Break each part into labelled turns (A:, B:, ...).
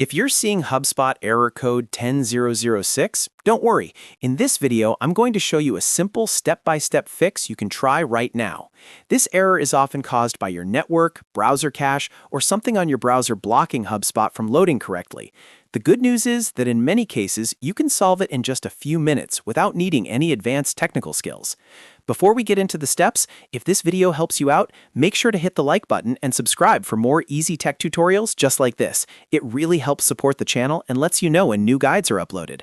A: If you're seeing Hubspot error code 10006, don't worry. In this video, I'm going to show you a simple step-by-step fix you can try right now. This error is often caused by your network, browser cache, or something on your browser blocking Hubspot from loading correctly. The good news is that in many cases, you can solve it in just a few minutes without needing any advanced technical skills. Before we get into the steps, if this video helps you out, make sure to hit the like button and subscribe for more easy tech tutorials just like this. It really helps support the channel and lets you know when new guides are uploaded.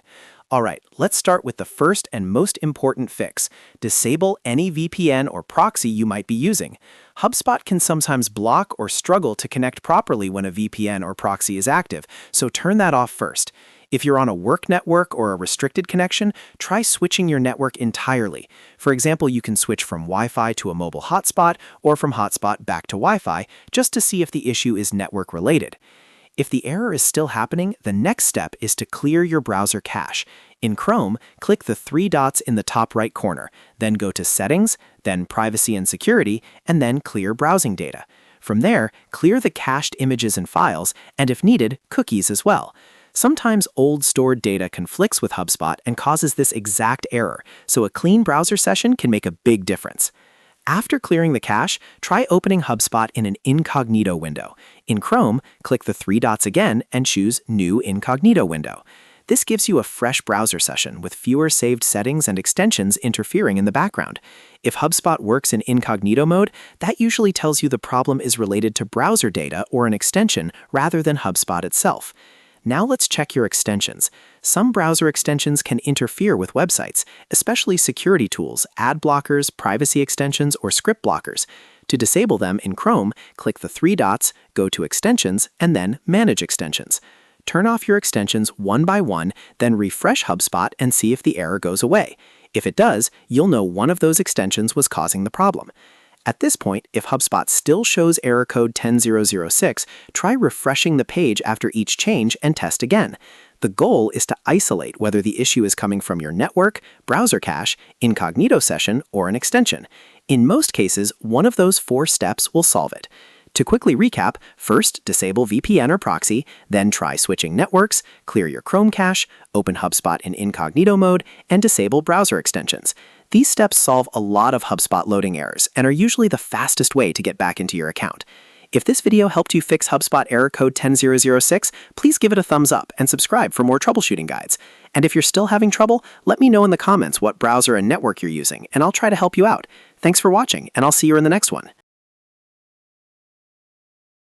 A: Alright, let's start with the first and most important fix. Disable any VPN or proxy you might be using. Hubspot can sometimes block or struggle to connect properly when a VPN or proxy is active, so turn that off first. If you're on a work network or a restricted connection, try switching your network entirely. For example, you can switch from Wi-Fi to a mobile hotspot or from hotspot back to Wi-Fi just to see if the issue is network related. If the error is still happening, the next step is to clear your browser cache. In Chrome, click the three dots in the top right corner, then go to Settings, then Privacy and Security, and then Clear Browsing Data. From there, clear the cached images and files, and if needed, cookies as well. Sometimes old stored data conflicts with Hubspot and causes this exact error, so a clean browser session can make a big difference. After clearing the cache, try opening Hubspot in an incognito window. In Chrome, click the three dots again and choose New Incognito Window. This gives you a fresh browser session with fewer saved settings and extensions interfering in the background. If Hubspot works in incognito mode, that usually tells you the problem is related to browser data or an extension rather than Hubspot itself. Now let's check your extensions. Some browser extensions can interfere with websites, especially security tools, ad blockers, privacy extensions, or script blockers. To disable them in Chrome, click the three dots, go to Extensions, and then Manage Extensions. Turn off your extensions one by one, then refresh Hubspot and see if the error goes away. If it does, you'll know one of those extensions was causing the problem. At this point, if Hubspot still shows error code 10006, try refreshing the page after each change and test again. The goal is to isolate whether the issue is coming from your network, browser cache, incognito session, or an extension. In most cases, one of those four steps will solve it. To quickly recap, first disable VPN or proxy, then try switching networks, clear your Chrome cache, open Hubspot in incognito mode, and disable browser extensions. These steps solve a lot of Hubspot loading errors and are usually the fastest way to get back into your account. If this video helped you fix Hubspot error code 10006, please give it a thumbs up and subscribe for more troubleshooting guides. And if you're still having trouble, let me know in the comments what browser and network you're using, and I'll try to help you out. Thanks for watching, and I'll see you in the next one.